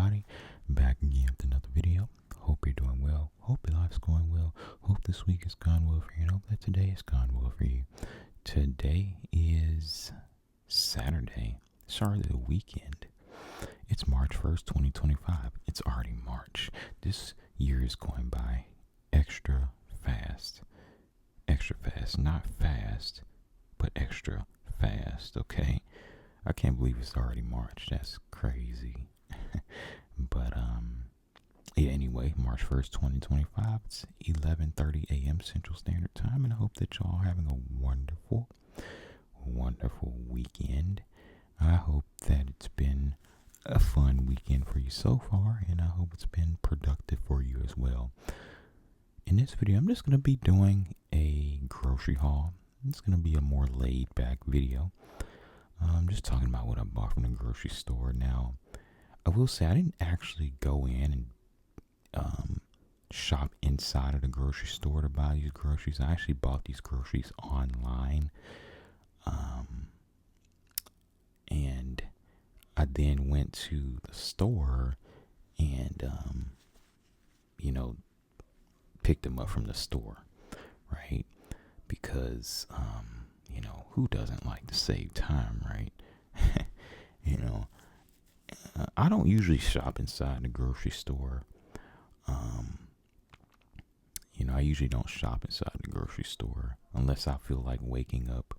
everybody, back again with another video. Hope you're doing well. Hope your life's going well. Hope this week has gone well for you. And hope that today has gone well for you. Today is Saturday. Start of the weekend. It's March 1st, 2025. It's already March. This year is going by extra fast. Extra fast. Not fast, but extra fast, okay? I can't believe it's already March. That's crazy. But yeah, anyway, March 1st, 2025. It's 11:30 a.m. Central Standard Time, and I hope that y'all are having a wonderful weekend. I hope that it's been a fun weekend for you so far, and I hope it's been productive for you as well. In this video, I'm just going to be doing a grocery haul. It's going to be a more laid back video. I'm just talking about what I bought from the grocery store. Now, I will say I didn't actually go in and shop inside of the grocery store to buy these groceries. I actually bought these groceries online. And I then went to the store and, picked them up from the store, right? Because, who doesn't like to save time, right? I don't usually shop inside the grocery store. I usually don't shop inside the grocery store unless I feel like waking up,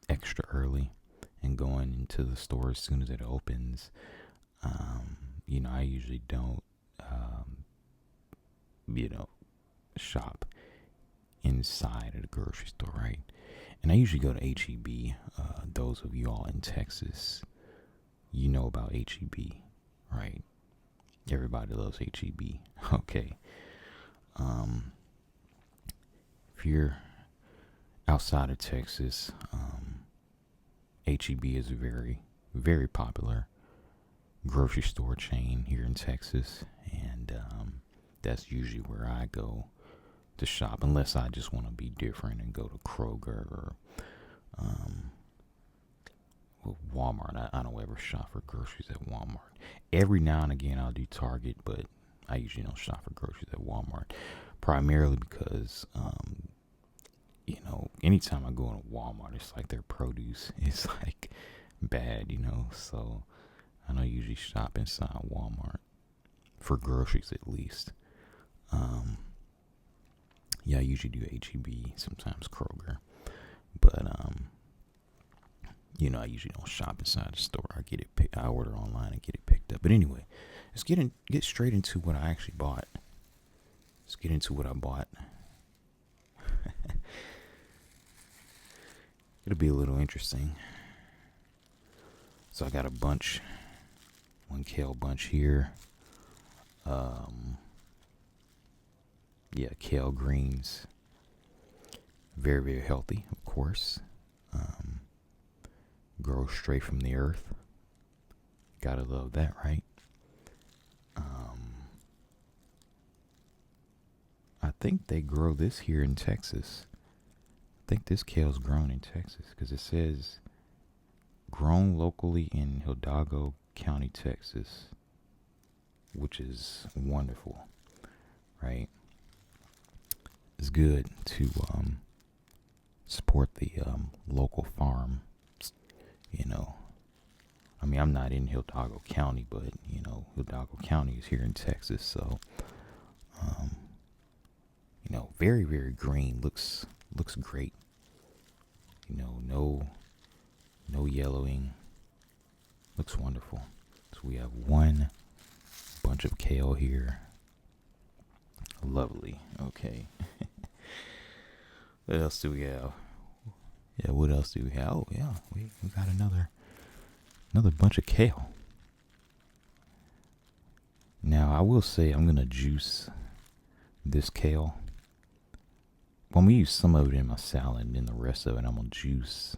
extra early and going into the store as soon as it opens. I usually don't, shop inside of the grocery store, right? And I usually go to HEB. Those of you all in Texas, you know about HEB, right? Everybody loves HEB. Okay. If you're outside of Texas, HEB is a very, very popular grocery store chain here in Texas, and that's usually where I go to shop, unless I just want to be different and go to Kroger or Walmart. I don't ever shop for groceries at Walmart. Every now and again I'll do Target, but I usually don't shop for groceries at Walmart, primarily because anytime I go into Walmart, it's like their produce is like bad, so I don't usually shop inside Walmart for groceries, at least. I usually do HEB, sometimes Kroger, but I usually don't shop inside the store. I order online and get it picked up. But anyway, let's get straight into what I actually bought. Let's get into what I bought. It'll be a little interesting. So I got one kale bunch here. Kale greens. Very, very healthy, of course. Grow straight from the earth. Gotta love that, right? I think they grow this here in Texas. I think this kale's grown in Texas because it says grown locally in Hidalgo County, Texas, which is wonderful, right? It's good to support the local farm. I'm not in Hidalgo County, but Hidalgo County is here in Texas, so very, very green. Looks great. No yellowing. Looks wonderful. So we have one bunch of kale here. Lovely. Okay. What else do we have? Yeah, what else do we have? Oh, yeah, we got another bunch of kale. Now, I will say I'm going to juice this kale. I'm going to use some of it in my salad, and then the rest of it I'm going to juice.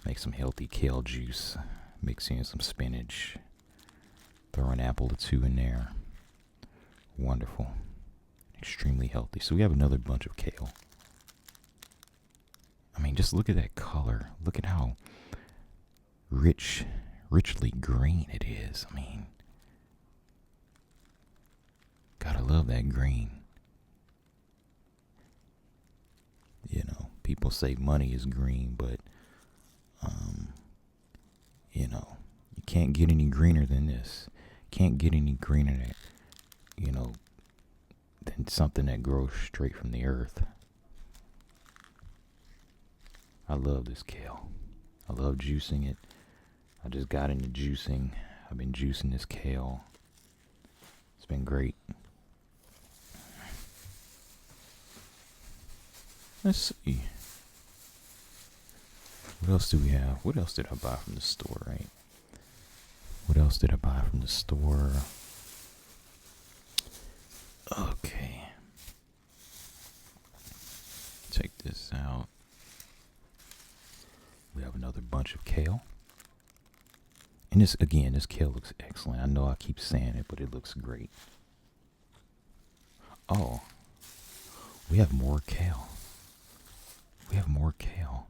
Make some healthy kale juice. Mix in some spinach. Throw an apple or two in there. Wonderful. Extremely healthy. So we have another bunch of kale. Just look at that color. Look at how rich richly green it is. I mean, gotta love that green. You know, people say money is green, but, you know, you can't get any greener than this. Can't get any greener than, you know, than something that grows straight from the earth. I love this kale. I love juicing it. I just got into juicing. I've been juicing this kale. It's been great. Let's see. What else do we have? What else did I buy from the store, right? What else did I buy from the store? Okay. Check this out. We have another bunch of kale. And this kale looks excellent. I know I keep saying it, but it looks great. Oh, we have more kale. We have more kale.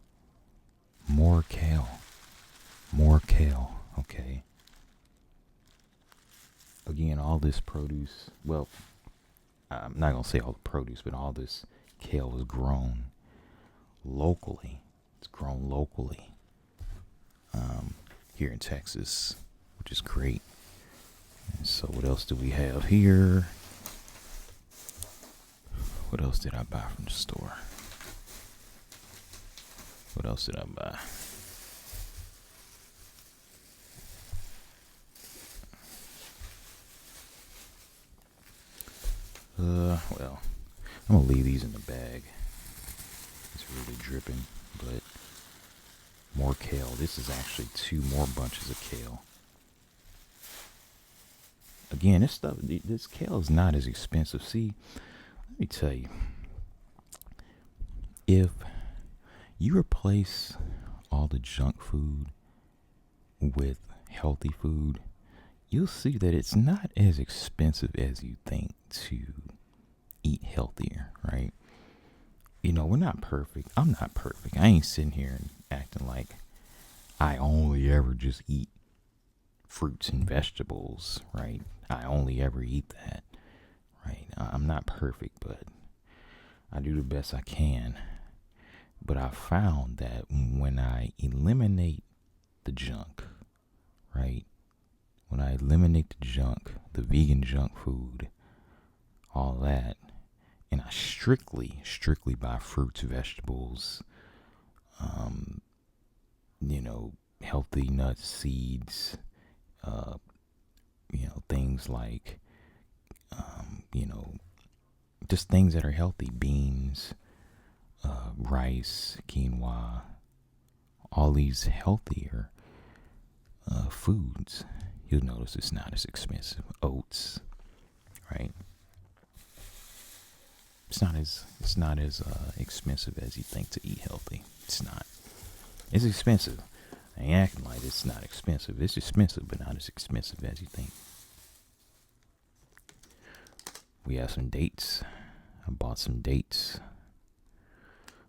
More kale. More kale. Okay. Again, all this produce, well, I'm not going to say all the produce, but all this kale is grown locally. It's grown locally here in Texas, which is great. And so what else do we have here? What else did I buy from the store? What else did I buy? Well, I'm gonna leave these in the bag. It's really dripping, but more kale. This is actually 2 more bunches of kale. Again, this kale is not as expensive. See, let me tell you, if you replace all the junk food with healthy food, you'll see that it's not as expensive as you think to eat healthier, right? You know, we're not perfect. I'm not perfect. I ain't sitting here and acting like I only ever just eat fruits and vegetables, right? I only ever eat that, right? I'm not perfect, but I do the best I can. But I found that when I eliminate the junk, right? When I eliminate the junk, the vegan junk food, all that, and I strictly buy fruits, vegetables, you know, healthy nuts, seeds, you know, things like, you know, just things that are healthy, beans, rice, quinoa, all these healthier foods, you'll notice it's not as expensive. Oats, right? It's not as expensive as you think to eat healthy. It's not. It's expensive. I ain't acting like it's not expensive. It's expensive, but not as expensive as you think. We have some dates. I bought some dates.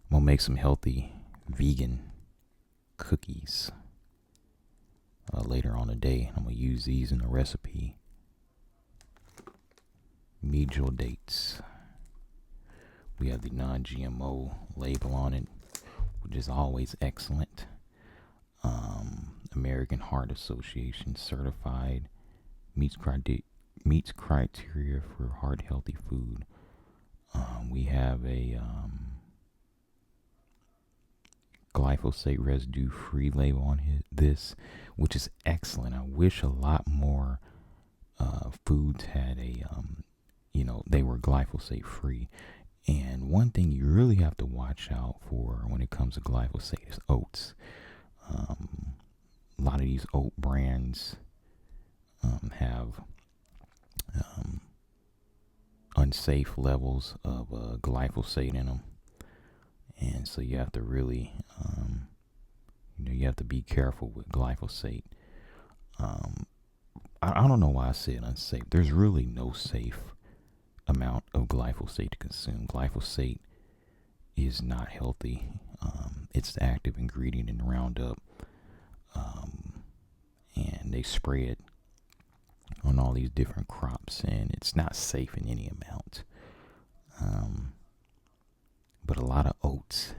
I'm gonna make some healthy vegan cookies later on today. I'm gonna use these in the recipe. Medial dates. We have the non-GMO label on it, which is always excellent. American Heart Association certified, meets criteria for heart healthy food. We have a glyphosate residue free label on this, which is excellent. I wish a lot more foods had a you know, they were glyphosate free. And one thing you really have to watch out for when it comes to glyphosate is oats. A lot of these oat brands have unsafe levels of glyphosate in them. And so you have to really, you know, you have to be careful with glyphosate. I don't know why I said unsafe. There's really no safe amount of glyphosate to consume. Glyphosate is not healthy. It's the active ingredient in Roundup. and they spray it on all these different crops, and it's not safe in any amount. But a lot of oats,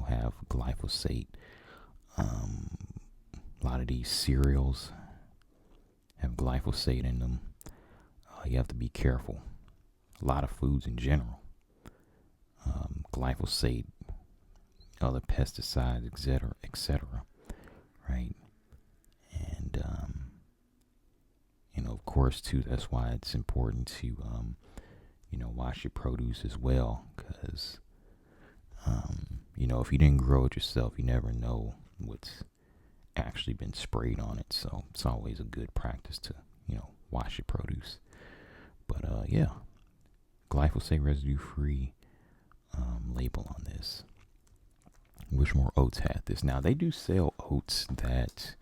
have glyphosate. A lot of these cereals have glyphosate in them. You have to be careful. A lot of foods in general. Glyphosate, other pesticides, etc. Right? And, of course, too, that's why it's important to, wash your produce as well. Because, if you didn't grow it yourself, you never know what's actually been sprayed on it. So it's always a good practice to, wash your produce. But, glyphosate residue free label on this. Wish more oats had this. Now, they do sell oats that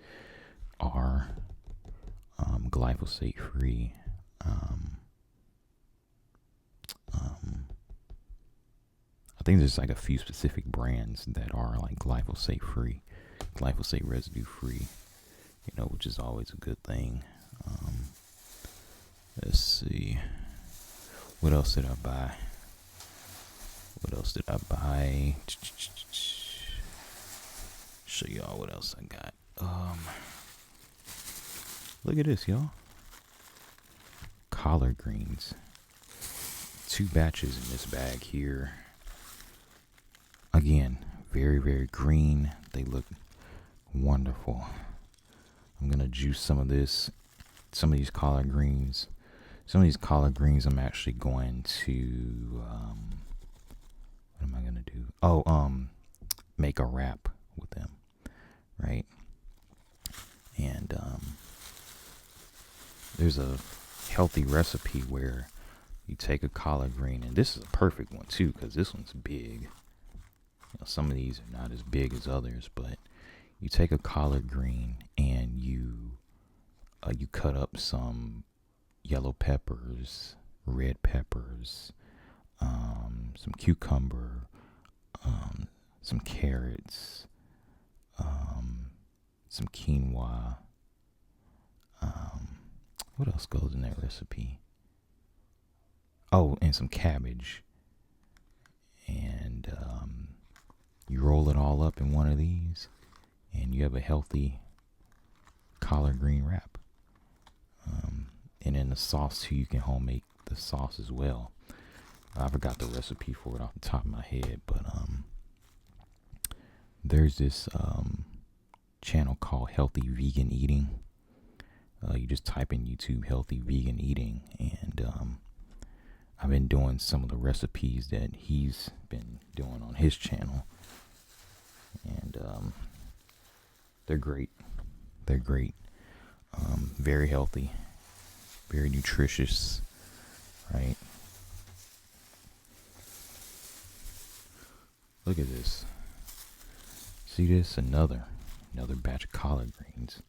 are glyphosate free. I think there's like a few specific brands that are like glyphosate free, glyphosate residue free, which is always a good thing. Let's see. What else did I buy? Show y'all what else I got. Look at this, y'all. Collard greens. 2 batches in this bag here. Again, very, very green. They look wonderful. I'm going to juice some of these collard greens. Some of these collard greens I'm actually going to, what am I going to do? Make a wrap with them, right? And there's a healthy recipe where you take a collard green, and this is a perfect one too, because this one's big. Some of these are not as big as others, but you take a collard green and you cut up some yellow peppers, red peppers, some cucumber, some carrots, some quinoa. What else goes in that recipe? Oh, and some cabbage. And you roll it all up in one of these, and you have a healthy collard green wrap. And in the sauce too, you can homemade the sauce as well. I forgot the recipe for it off the top of my head, but there's this channel called Healthy Vegan Eating. You just type in YouTube Healthy Vegan Eating, and I've been doing some of the recipes that he's been doing on his channel, and they're great. Very healthy, very nutritious, right? Look at this. See this? Another batch of collard greens.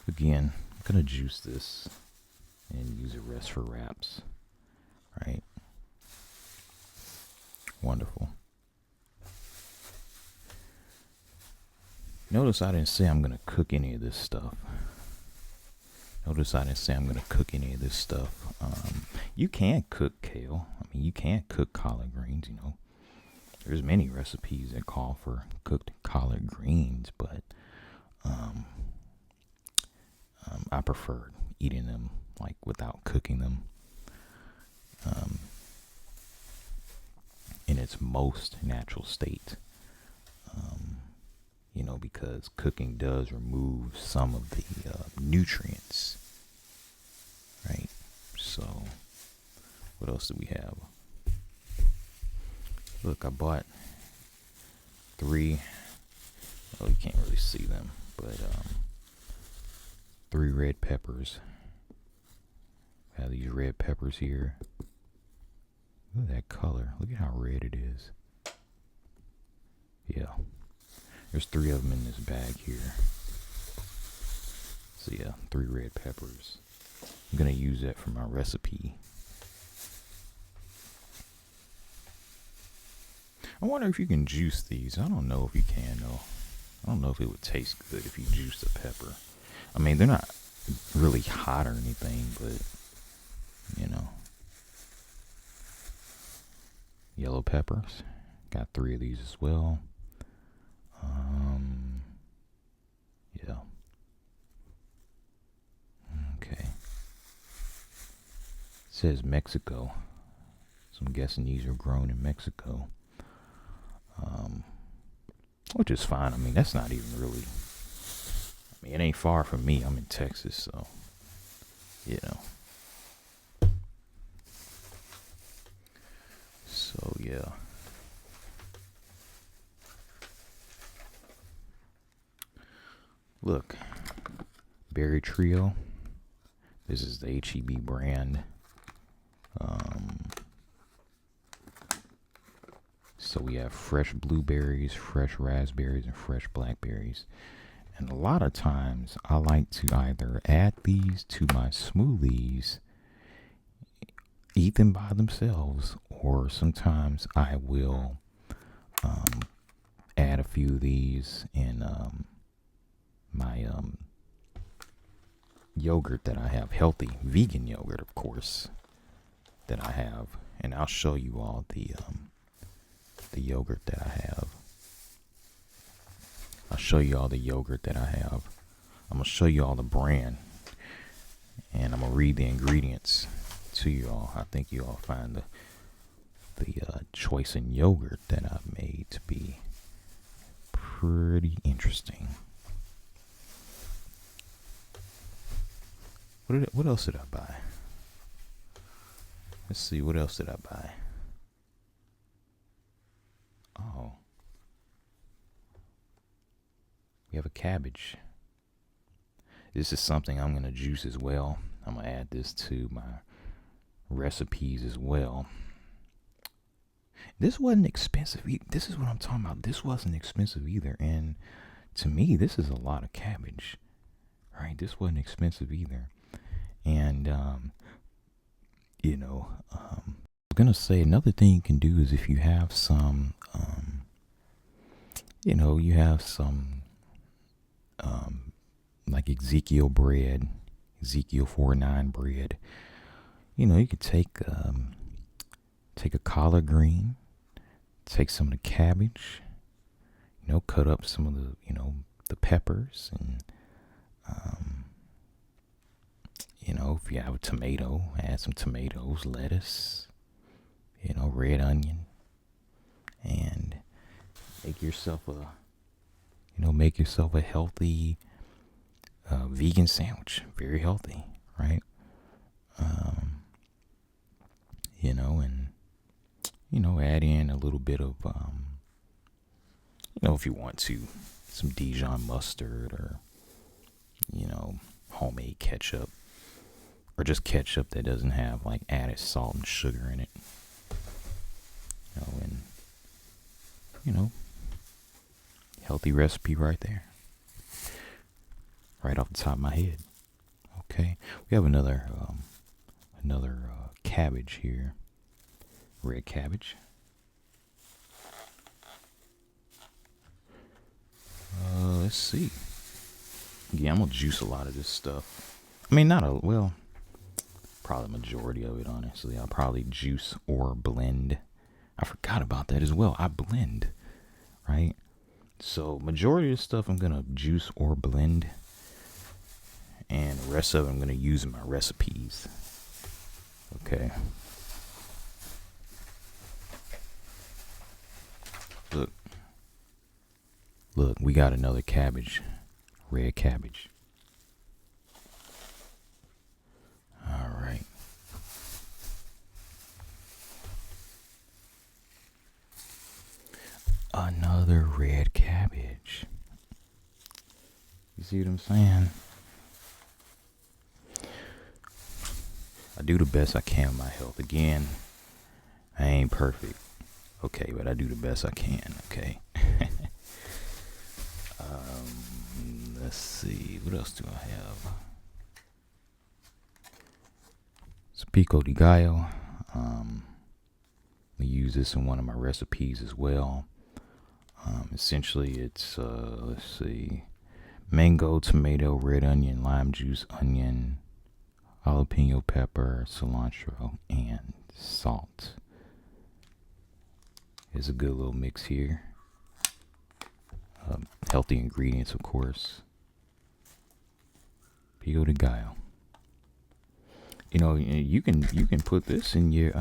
Again, I'm gonna juice this and use the rest for wraps, right? Wonderful. Notice I didn't say I'm gonna cook any of this stuff. You can cook kale. I mean, you can cook collard greens, There's many recipes that call for cooked collard greens, but I prefer eating them like without cooking them. In its most natural state. Because cooking does remove some of the nutrients, right? So, what else do we have? Look, I bought 3. Oh, you can't really see them, but 3 red peppers. I have these red peppers here. Look at that color. Look at how red it is. Yeah. There's 3 of them in this bag here. So yeah, 3 red peppers. I'm going to use that for my recipe. I wonder if you can juice these. I don't know if you can though. I don't know if it would taste good if you juice the pepper. I mean, they're not really hot or anything, but you know, yellow peppers. Got 3 of these as well. Yeah. Okay. It says Mexico, so I'm guessing these are grown in Mexico. Which is fine. I mean, that's not even really. I mean, it ain't far from me. I'm in Texas, so you know. So yeah. Look, Berry Trio. This is the HEB brand. So we have fresh blueberries, fresh raspberries, and fresh blackberries. And a lot of times I like to either add these to my smoothies, eat them by themselves, or sometimes I will add a few of these in my yogurt that I have, healthy vegan yogurt, of course, that I have. And I'll show you all the yogurt that I have. I'll show you all the yogurt that I have. I'm going to show you all the brand. And I'm going to read the ingredients to you all. I think you all find the choice in yogurt that I've made to be pretty interesting. What else did I buy? Let's see, what else did I buy? Oh. We have a cabbage. This is something I'm going to juice as well. I'm going to add this to my recipes as well. This wasn't expensive. This is what I'm talking about. This wasn't expensive either. And to me, this is a lot of cabbage. Right? This wasn't expensive either. And, you know, I was going to say another thing you can do is if you have some, you know, you have some, like Ezekiel bread, Ezekiel 4:9 bread. You know, you could take a collard green, take some of the cabbage, you know, cut up some of the, you know, the peppers, and you know, if you have a tomato, add some tomatoes, lettuce, you know, red onion, and make yourself a healthy vegan sandwich. Very healthy, right? You know, and you know, add in a little bit of you know, if you want to, some Dijon mustard, or you know, homemade ketchup, or just ketchup that doesn't have like added salt and sugar in it. You know, and you know, healthy recipe right there. Right off the top of my head. Okay, we have another cabbage here, red cabbage. Let's see. Yeah, I'm gonna juice a lot of this stuff. I mean, probably majority of it. Honestly, I'll probably juice or blend. I forgot about that as well. I blend, right? So majority of the stuff I'm gonna juice or blend, and the rest of it I'm going to use in my recipes. Okay. Look, we got another cabbage. Red cabbage. All right. Another red cabbage. You see what I'm saying? I do the best I can with my health. Again, I ain't perfect. Okay, but I do the best I can. Okay. Let's see. What else do I have? It's pico de gallo. We use this in one of my recipes as well. Essentially, it's let's see, mango, tomato, red onion, lime juice, onion, jalapeno pepper, cilantro, and salt. It's a good little mix here. Healthy ingredients, of course. Pico de gallo. You can put this in your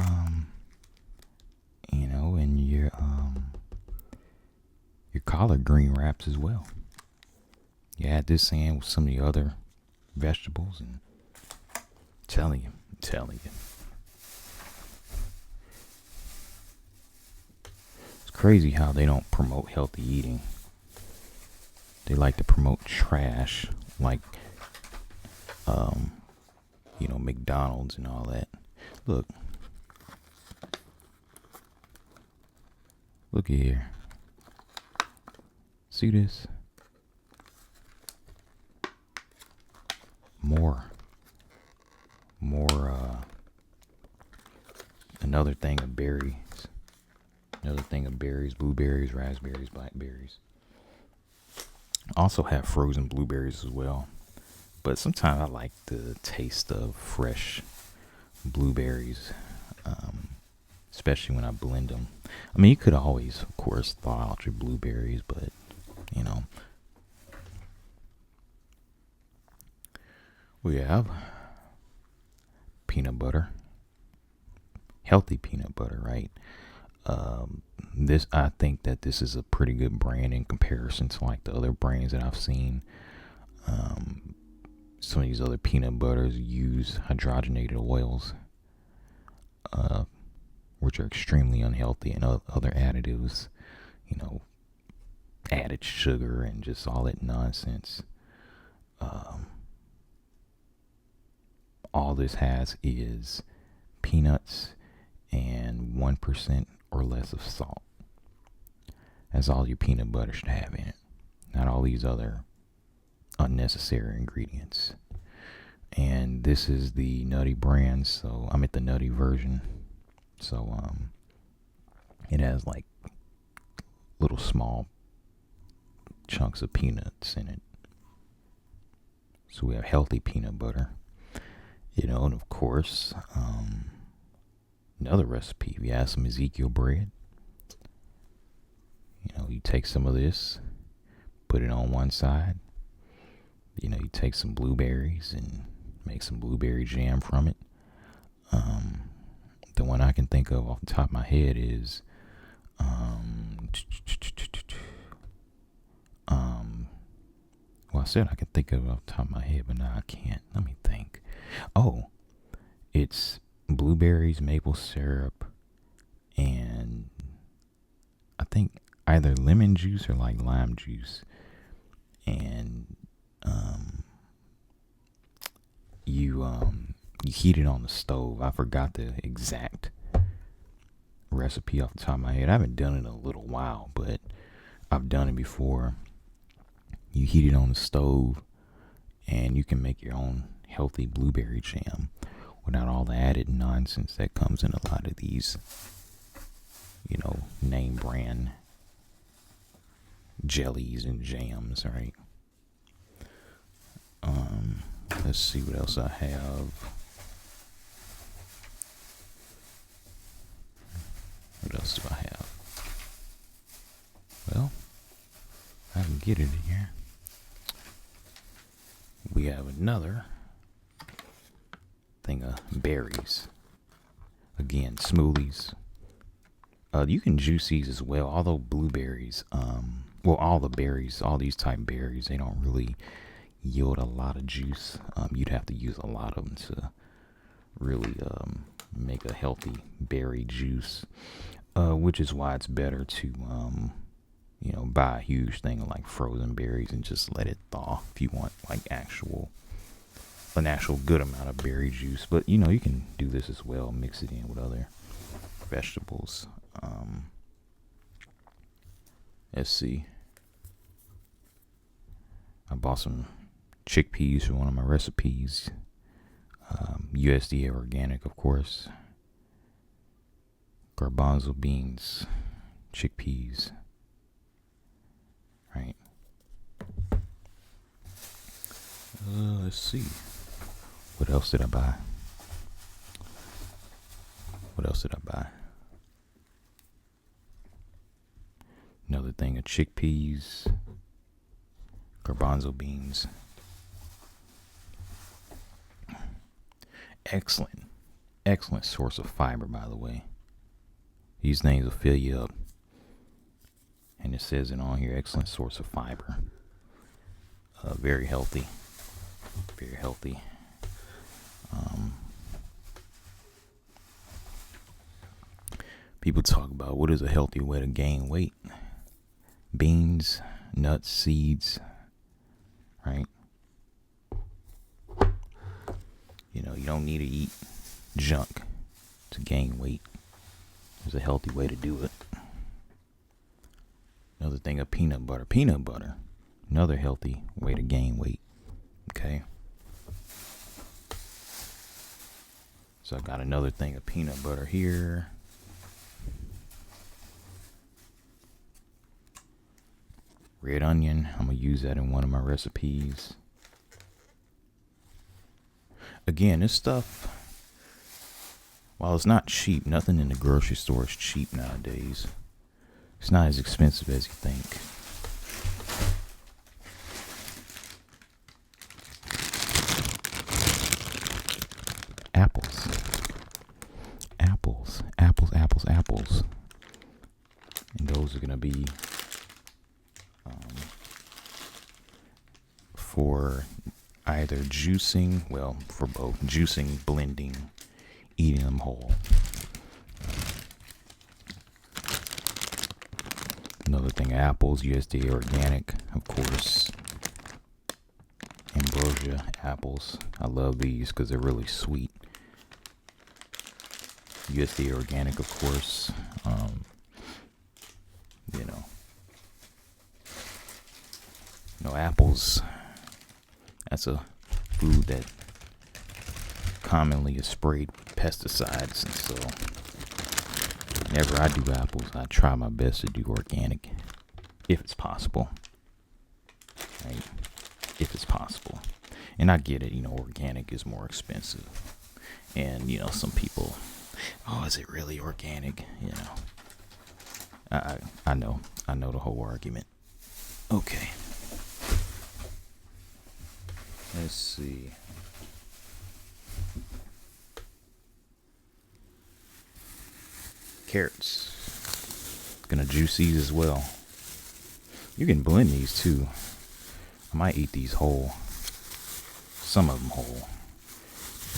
your collard green wraps as well. You add this in with some of the other vegetables, and I'm telling you. It's crazy how they don't promote healthy eating. They like to promote trash, like McDonald's and all that. Look here. See this? More. Another thing of berries. Blueberries, raspberries, blackberries. Also have frozen blueberries as well. But sometimes I like the taste of fresh blueberries, especially when I blend them. I mean, you could always, of course, thaw out your blueberries, but, we have peanut butter. Healthy peanut butter, right? I think that this is a pretty good brand in comparison to like the other brands that I've seen. Some of these other peanut butters use hydrogenated oils, which are extremely unhealthy, and other additives, added sugar and just all that nonsense. All this has is peanuts and 1% or less of salt. That's all your peanut butter should have in it, not all these other unnecessary ingredients. And this is the nutty brand, so I'm at the nutty version. So it has like little small chunks of peanuts in it. So we have healthy peanut butter, and of course, another recipe. We have some Ezekiel bread. You take some of this, put it on one side. You take some blueberries and make some blueberry jam from it. The one I can think of off the top of my head is well, I said I could think of it off the top of my head, but now I can't. Let me think. Oh, it's blueberries, maple syrup, and I think either lemon juice or like lime juice. And you heat it on the stove. I forgot the exact recipe off the top of my head. I haven't done it in a little while, but I've done it before. You heat it on the stove, and you can make your own healthy blueberry jam without all the added nonsense that comes in a lot of these, name brand jellies and jams, right? Let's see what else I have. What else do I have? Well, I can get it in here. We have another thing of berries. Again, smoothies. You can juice these as well, although blueberries, all the berries, all these type of berries, they don't really yield a lot of juice. You'd have to use a lot of them to really make a healthy berry juice, which is why it's better to buy a huge thing of like frozen berries and just let it thaw if you want like an actual good amount of berry juice. But you can do this as well, mix it in with other vegetables. Let's see. I bought some chickpeas for one of my recipes. USDA organic, of course. Garbanzo beans, chickpeas. Right. Let's see. What else did I buy? Another thing of chickpeas, garbanzo beans. Excellent source of fiber, by the way. These things will fill you up. And it says it on here, excellent source of fiber. Very healthy. Very healthy. People talk about what is a healthy way to gain weight. Beans, nuts, seeds, right? You know, you don't need to eat junk to gain weight. There's a healthy way to do it. Another thing of peanut butter. Another healthy way to gain weight. Okay. So I got another thing of peanut butter here. Red onion. I'm going to use that in one of my recipes. Again, this stuff, while it's not cheap, nothing in the grocery store is cheap nowadays. It's not as expensive as you think. Apples. And those are going to be for either juicing, well, for both juicing, blending, eating them whole. Another thing, apples, USDA organic, of course. Ambrosia apples. I love these because they're really sweet. USDA organic, of course. Apples. That's a food that commonly is sprayed with pesticides, and so whenever I do apples, I try my best to do organic, if it's possible. Right? If it's possible. And I get it, organic is more expensive. And, some people, is it really organic? I know the whole argument. Okay. Let's see. Carrots. Gonna juice these as well. You can blend these too. I might eat these whole. Some of them whole.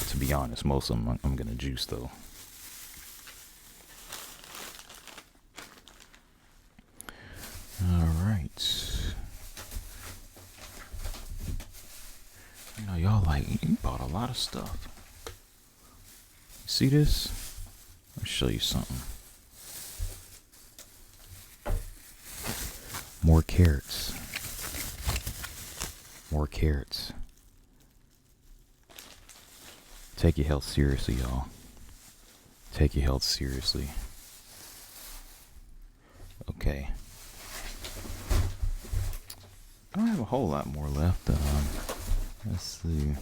To be honest, most of them I'm gonna juice though. All right. Y'all you bought a lot of stuff. See this? I'll show you something. More carrots. Take your health seriously, y'all. Take your health seriously. Okay. I don't have a whole lot more left. Let's see.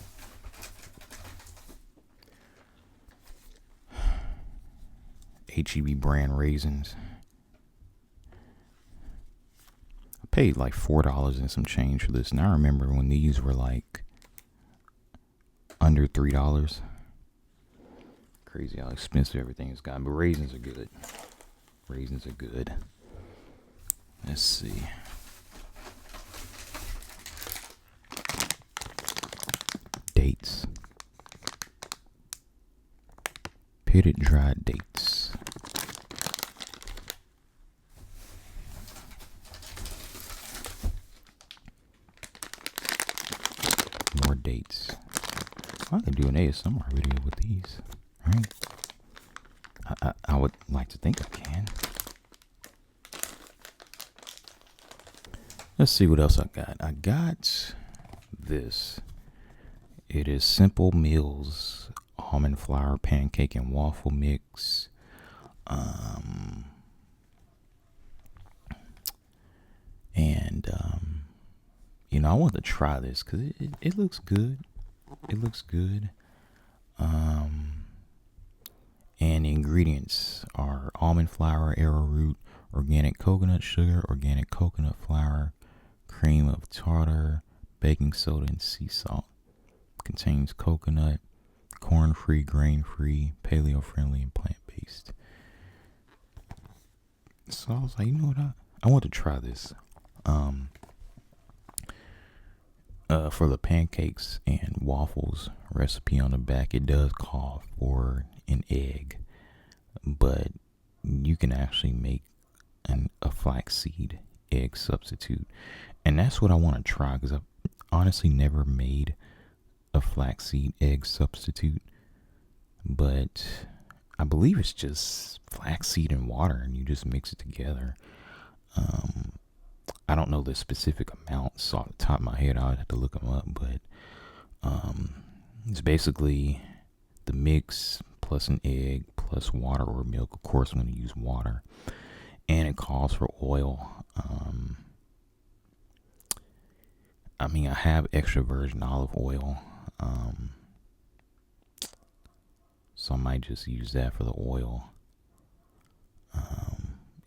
HEB brand raisins. I paid like $4 and some change for this. And I remember when these were like under $3. Crazy how expensive everything has gotten. But raisins are good. Let's see. Dates. Pitted dried dates. More dates. I could do an ASMR video with these, right? I would like to think I can. Let's see what else I got. I got this. It is Simple Meals almond flour pancake and waffle mix. I want to try this because it looks good. it looks good. And the ingredients are almond flour, arrowroot, organic coconut sugar, organic coconut flour, cream of tartar, baking soda, and sea salt. Contains coconut, corn-free, grain-free, paleo-friendly, and plant-based. So I was like, you know what? I want to try this. For the pancakes and waffles recipe on the back, it does call for an egg, but you can actually make a flaxseed egg substitute, and that's what I want to try because I've honestly never made a flaxseed egg substitute, but I believe it's just flaxseed and water and you just mix it together. I don't know the specific amounts so off the top of my head. I'd have to look them up, but it's basically the mix plus an egg plus water or milk. Of course, I'm going to use water, and it calls for oil. I have extra virgin olive oil, so I might just use that for the oil.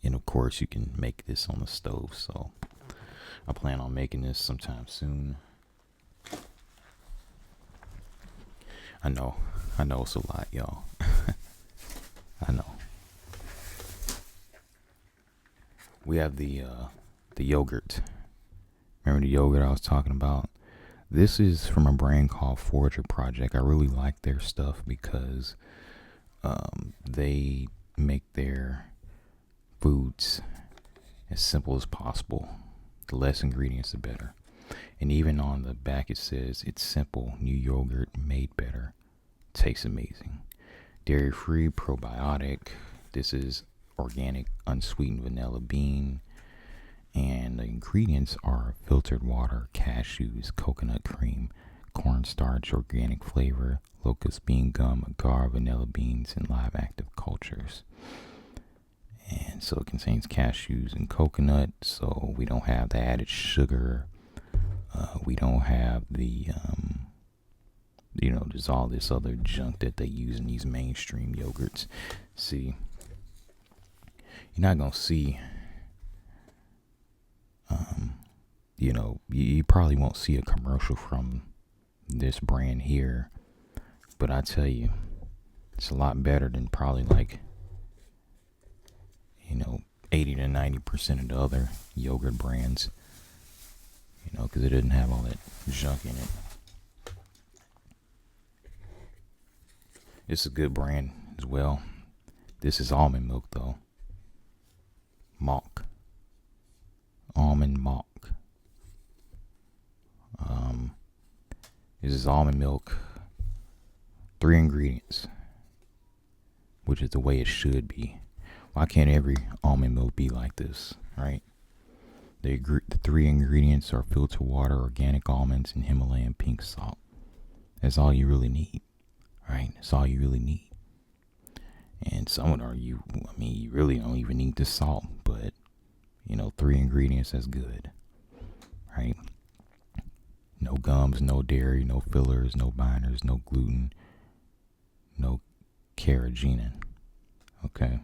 And of course, you can make this on the stove, so I plan on making this sometime soon. I know it's a lot, y'all. I know. We have the yogurt. Remember the yogurt I was talking about? This is from a brand called Forager Project. I really like their stuff because they make their foods as simple as possible. The less ingredients, the better. And even on the back it says, it's simple, new yogurt made better. Tastes amazing. Dairy-free, probiotic. This is organic, unsweetened vanilla bean. And the ingredients are filtered water, cashews, coconut cream, cornstarch, organic flavor, locust bean gum, agar, vanilla beans, and live active cultures. And so it contains cashews and coconut, so we don't have the added sugar. We don't have the, there's all this other junk that they use in these mainstream yogurts. See, you're not going to see, you probably won't see a commercial from this brand here. But I tell you, it's a lot better than probably 80 to 90% of the other yogurt brands, because it didn't have all that junk in it. It's a good brand as well. This is almond milk, though. Malk. Almond malk. This is almond milk. 3 ingredients, which is the way it should be. Why can't every almond milk be like this, right? The 3 ingredients are filtered water, organic almonds, and Himalayan pink salt. That's all you really need, right? That's all you really need. And some would argue, you really don't even need the salt, but, 3 ingredients, that's good, right? No gums, no dairy, no fillers, no binders, no gluten, no carrageenan, okay?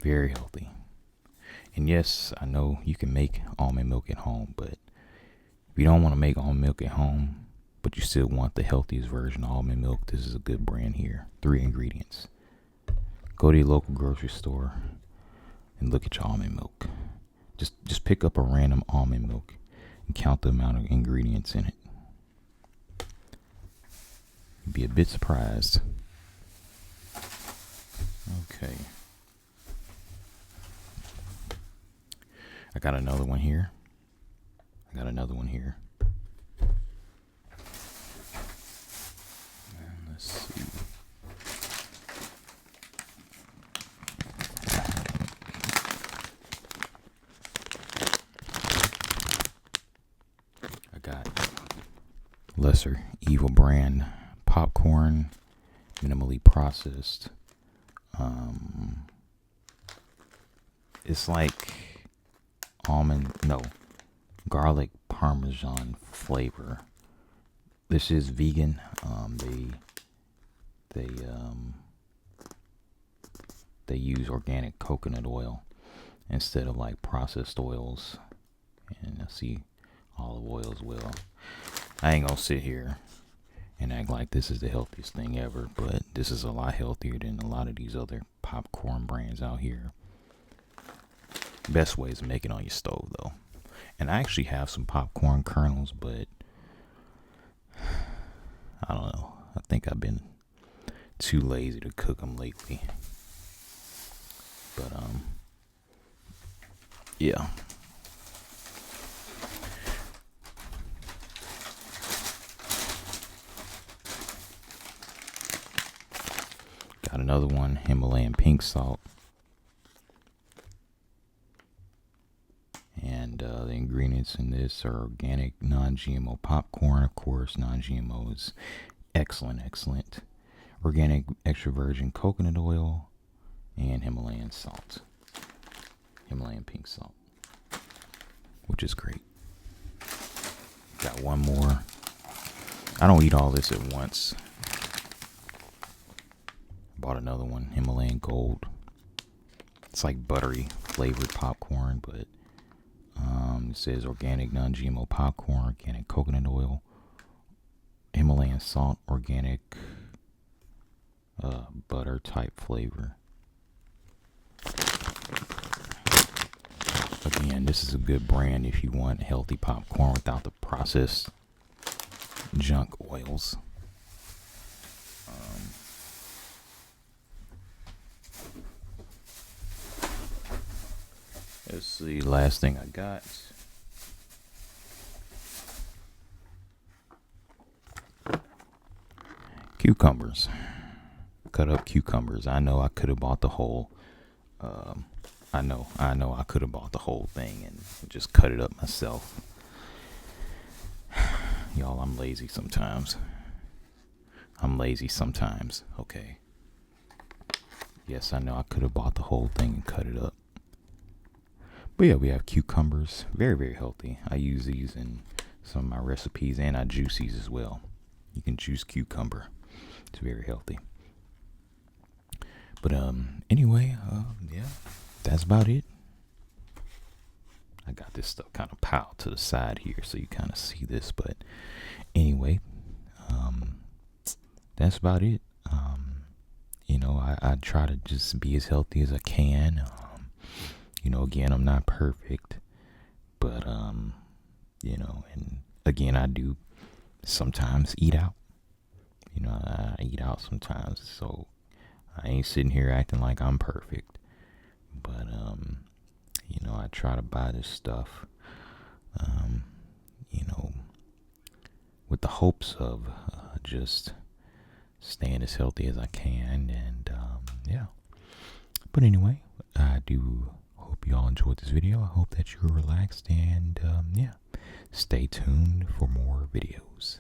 Very healthy. And yes, I know you can make almond milk at home, but if you don't want to make almond milk at home, but you still want the healthiest version of almond milk, this is a good brand here. 3 ingredients. Go to your local grocery store and look at your almond milk. Just pick up a random almond milk and count the amount of ingredients in it. You'd be a bit surprised. Okay. I got another one here. And let's see. I got lesser evil brand popcorn, minimally processed. It's like garlic parmesan flavor. This is vegan. They use organic coconut oil instead of like processed oils, and I see olive oil as well. I ain't gonna sit here and act like this is the healthiest thing ever, but this is a lot healthier than a lot of these other popcorn brands out here. Best way is to make it on your stove though. And I actually have some popcorn kernels, but I don't know. I think I've been too lazy to cook them lately. But yeah. Got another one, Himalayan pink salt. And the ingredients in this are organic, non-GMO popcorn, of course. Non-GMO is excellent. Organic extra virgin coconut oil and Himalayan salt. Himalayan pink salt, which is great. Got one more. I don't eat all this at once. Bought another one, Himalayan gold. It's like buttery flavored popcorn, but it says organic non-GMO popcorn, organic coconut oil, Himalayan salt, organic butter type flavor. Again, this is a good brand if you want healthy popcorn without the processed junk oils. Let's see, last thing I got. Cucumbers. Cut up cucumbers. I know I could have bought the whole I know I could have bought the whole thing and just cut it up myself. Y'all, I'm lazy sometimes. Okay. Yes, I know I could have bought the whole thing and cut it up. But yeah, we have cucumbers. Very, very healthy. I use these in some of my recipes, and I juice these as well. You can juice cucumber. It's very healthy. But anyway, yeah, that's about it. I got this stuff kind of piled to the side here, so you kind of see this. But anyway, that's about it. I try to just be as healthy as I can. Again, I'm not perfect, but and again, I do sometimes eat out. I eat out sometimes, so I ain't sitting here acting like I'm perfect. But I try to buy this stuff, with the hopes of just staying as healthy as I can, and yeah. But anyway, I do hope you all enjoyed this video. I hope that you were relaxed, and yeah, stay tuned for more videos.